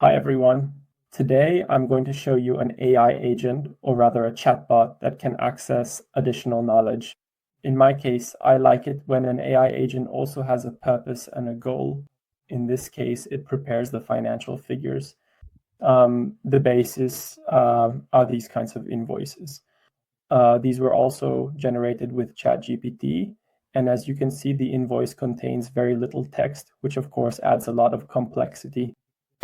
Hi everyone. Today I'm going to show you an AI agent, or rather a chatbot, that can access additional knowledge. In my case, I like it when an AI agent also has a purpose and a goal. In this case, it prepares the financial figures. The basis are these kinds of invoices. These were also generated with ChatGPT. And as you can see, the invoice contains very little text, which of course adds a lot of complexity.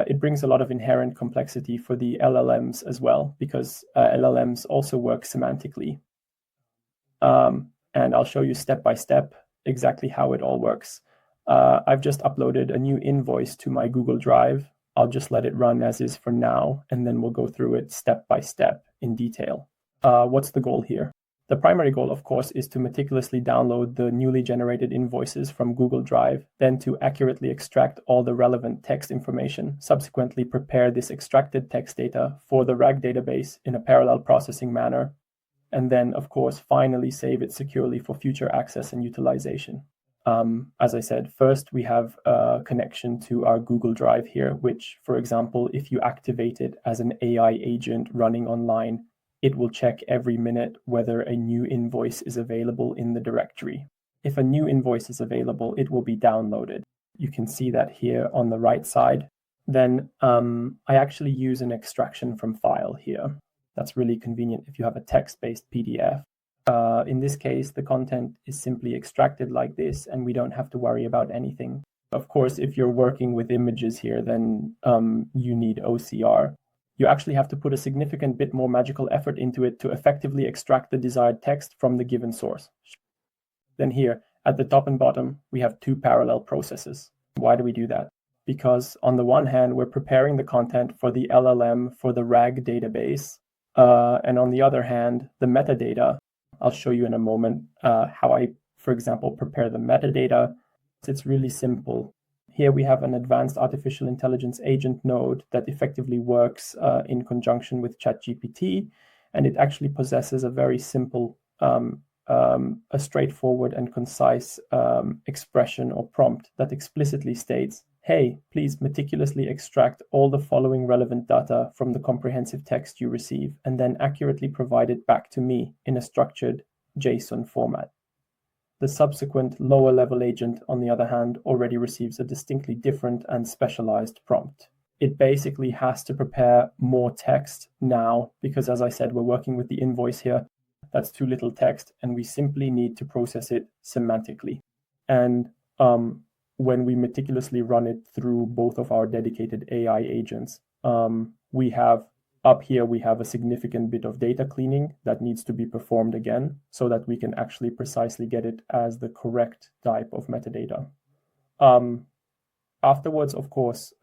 It brings a lot of inherent complexity for the LLMs as well, because LLMs also work semantically. And I'll show you step by step exactly how it all works. I've just uploaded a new invoice to my Google Drive. I'll just let it run as is for now, and then we'll go through it step by step in detail. What's the goal here? The primary goal, of course, is to meticulously download the newly generated invoices from Google Drive, then to accurately extract all the relevant text information, subsequently prepare this extracted text data for the RAG database in a parallel processing manner, and then, of course, finally save it securely for future access and utilization. As I said, first we have a connection to our Google Drive here, which, for example, if you activate it as an AI agent running online, it will check every minute whether a new invoice is available in the directory. If a new invoice is available, it will be downloaded. You can see that here on the right side. Then I actually use an extraction from file here. That's really convenient if you have a text-based PDF. In this case, the content is simply extracted like this, and we don't have to worry about anything. Of course, if you're working with images here, then you need OCR. You actually have to put a significant bit more magical effort into it to effectively extract the desired text from the given source. Then here, at the top and bottom, we have two parallel processes. Why do we do that? Because on the one hand, we're preparing the content for the LLM for the RAG database, and on the other hand, the metadata. I'll show you in a moment how I, for example, prepare the metadata. It's really simple. Here we have an advanced artificial intelligence agent node that effectively works in conjunction with ChatGPT, and it actually possesses a very simple, a straightforward and concise expression or prompt that explicitly states, hey, please meticulously extract all the following relevant data from the comprehensive text you receive, and then accurately provide it back to me in a structured JSON format. The subsequent lower level agent, on the other hand, already receives a distinctly different and specialized prompt. It basically has to prepare more text now, because as I said, we're working with the invoice here. That's too little text, and we simply need to process it semantically. And when we meticulously run it through both of our dedicated AI agents, up here, we have a significant bit of data cleaning that needs to be performed again so that we can actually precisely get it as the correct type of metadata. Afterwards, of course,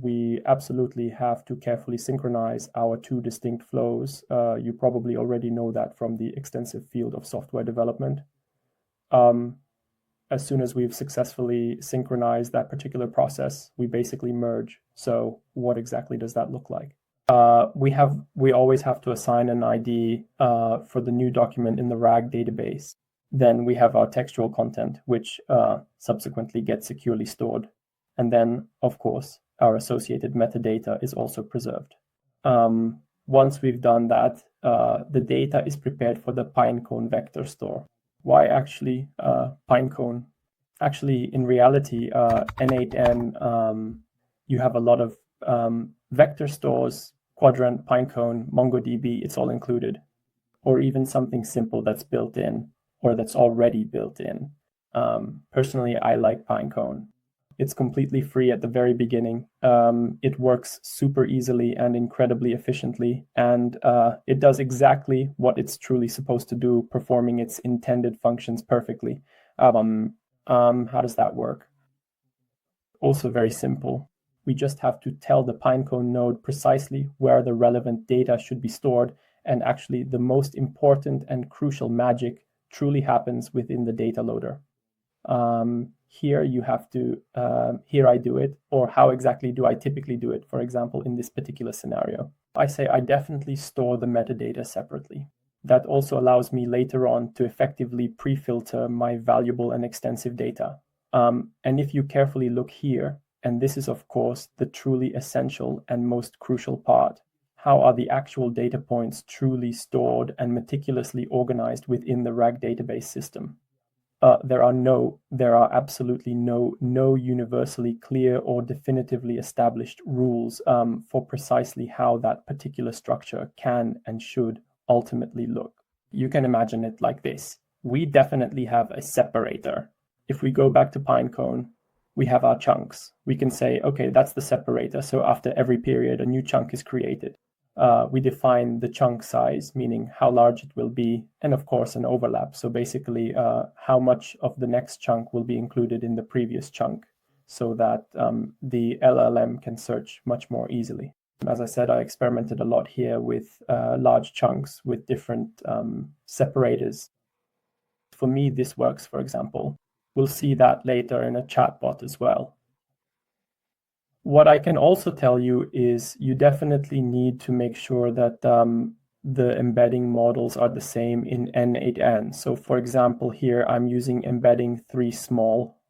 we absolutely have to carefully synchronize our two distinct flows. You probably already know that from the extensive field of software development. As soon as we've successfully synchronized that particular process, we basically merge. So what exactly does that look like? We always have to assign an ID for the new document in the RAG database. Then we have our textual content, which subsequently gets securely stored. And then, of course, our associated metadata is also preserved. Once we've done that, the data is prepared for the Pinecone vector store. Why actually Pinecone? Actually, in reality, n8n, you have a lot of vector stores, Quadrant, Pinecone, MongoDB, it's all included. Or even something simple that's built in, or that's already built in. Personally, I like Pinecone. It's completely free at the very beginning. It works super easily and incredibly efficiently, and it does exactly what it's truly supposed to do, performing its intended functions perfectly. How does that work? Also very simple. We just have to tell the Pinecone node precisely where the relevant data should be stored, and actually the most important and crucial magic truly happens within the data loader. Here you have to, here I do it, or how exactly do I typically do it? For example, in this particular scenario, I say I definitely store the metadata separately. That also allows me later on to effectively pre-filter my valuable and extensive data. And if you carefully look here, And this is, of course, the truly essential and most crucial part. How are the actual data points truly stored and meticulously organized within the RAG database system? There are absolutely no universally clear or definitively established rules for precisely how that particular structure can and should ultimately look. You can imagine it like this. We definitely have a separator. If we go back to Pinecone, we have our chunks. We can say, okay, that's the separator. So after every period, a new chunk is created. We define the chunk size, meaning how large it will be, and of course an overlap. So basically how much of the next chunk will be included in the previous chunk so that the LLM can search much more easily. As I said, I experimented a lot here with large chunks with different separators. For me, this works, for example. We'll see that later in a chatbot as well. What I can also tell you is you definitely need to make sure that the embedding models are the same in n8n. So for example, here I'm using embedding 3 small.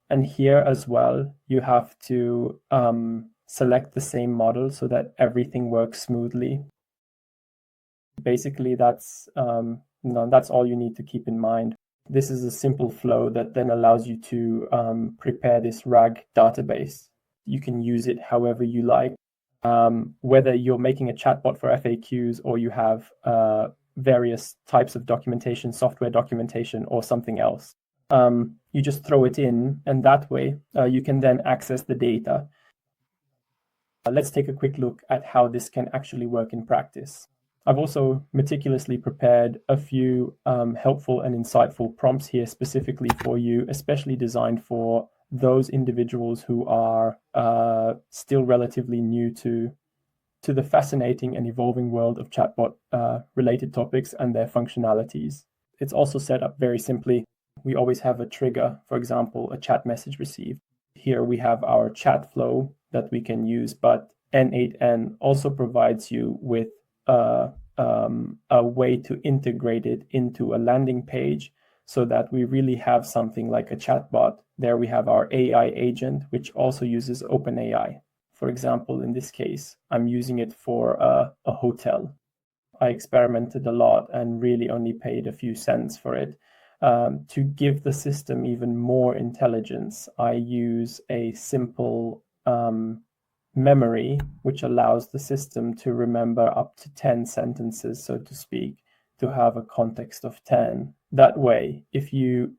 And here as well, you have to select the same model so that everything works smoothly. Basically, that's all you need to keep in mind. This is a simple flow that then allows you to prepare this RAG database. You can use it however you like, whether you're making a chatbot for FAQs or you have various types of documentation, software documentation, or something else. You just throw it in, and that way you can then access the data. Let's take a quick look at how this can actually work in practice. I've also meticulously prepared a few helpful and insightful prompts here specifically for you, especially designed for those individuals who are still relatively new to the fascinating and evolving world of chatbot related topics and their functionalities. It's also set up very simply. We always have a trigger, for example, a chat message received. Here we have our chat flow that we can use, but n8n also provides you with a way to integrate it into a landing page so that we really have something like a chatbot. There we have our AI agent, which also uses OpenAI. For example, in this case, I'm using it for a hotel. I experimented a lot and really only paid a few cents for it. To give the system even more intelligence, I use a simple memory, which allows the system to remember up to 10 sentences, so to speak, to have a context of 10. That way, if you,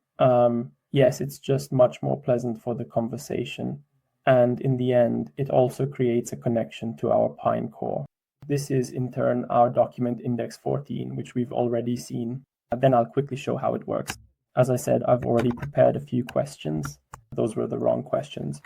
yes, it's just much more pleasant for the conversation. And in the end, it also creates a connection to our Pinecore. This is in turn our document index 14, which we've already seen. Then I'll quickly show how it works. As I said, I've already prepared a few questions. Those were the wrong questions.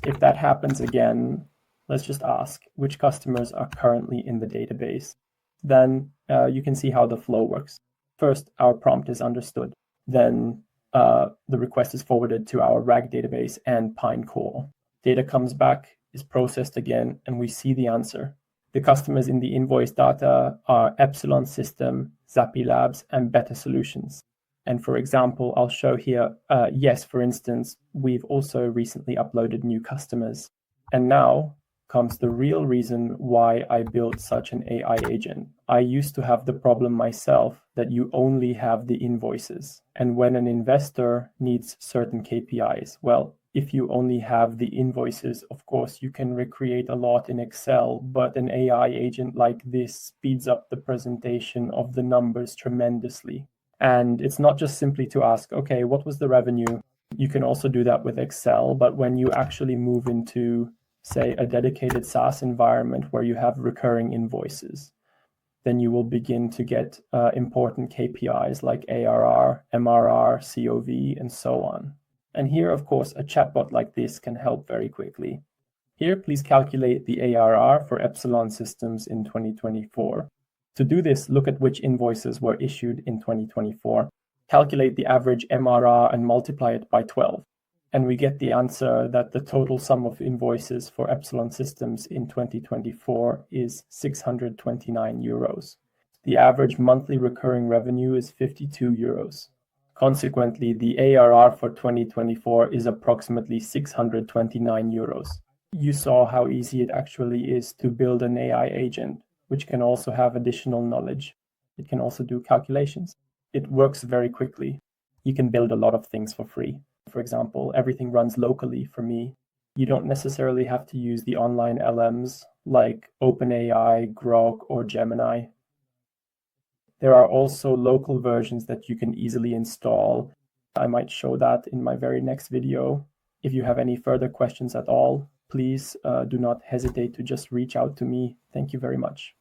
If that happens again, let's just ask which customers are currently in the database. Then you can see how the flow works. First, our prompt is understood. Then the request is forwarded to our RAG database and Pinecore. Data comes back, is processed again, and we see the answer. The customers in the invoice data are Epsilon System, Zappi Labs, and Better Solutions. And for example, I'll show here, yes, for instance, we've also recently uploaded new customers. And now comes the real reason why I built such an AI agent. I used to have the problem myself that you only have the invoices. And when an investor needs certain KPIs, well, if you only have the invoices, of course, you can recreate a lot in Excel, but an AI agent like this speeds up the presentation of the numbers tremendously. And it's not just simply to ask, okay, what was the revenue? You can also do that with Excel, but when you actually move into, say, a dedicated SaaS environment where you have recurring invoices, then you will begin to get important KPIs like ARR, MRR, COV, and so on. And here, of course, a chatbot like this can help very quickly. Here, please calculate the ARR for Epsilon Systems in 2024. To do this, look at which invoices were issued in 2024, calculate the average MRR and multiply it by 12. And we get the answer that the total sum of invoices for Epsilon Systems in 2024 is 629 euros. The average monthly recurring revenue is 52 euros. Consequently, the ARR for 2024 is approximately 629 euros. You saw how easy it actually is to build an AI agent, which can also have additional knowledge. It can also do calculations. It works very quickly. You can build a lot of things for free. For example, everything runs locally for me. You don't necessarily have to use the online LMs like OpenAI, Grok, or Gemini. There are also local versions that you can easily install. I might show that in my very next video. If you have any further questions at all, please do not hesitate to just reach out to me. Thank you very much.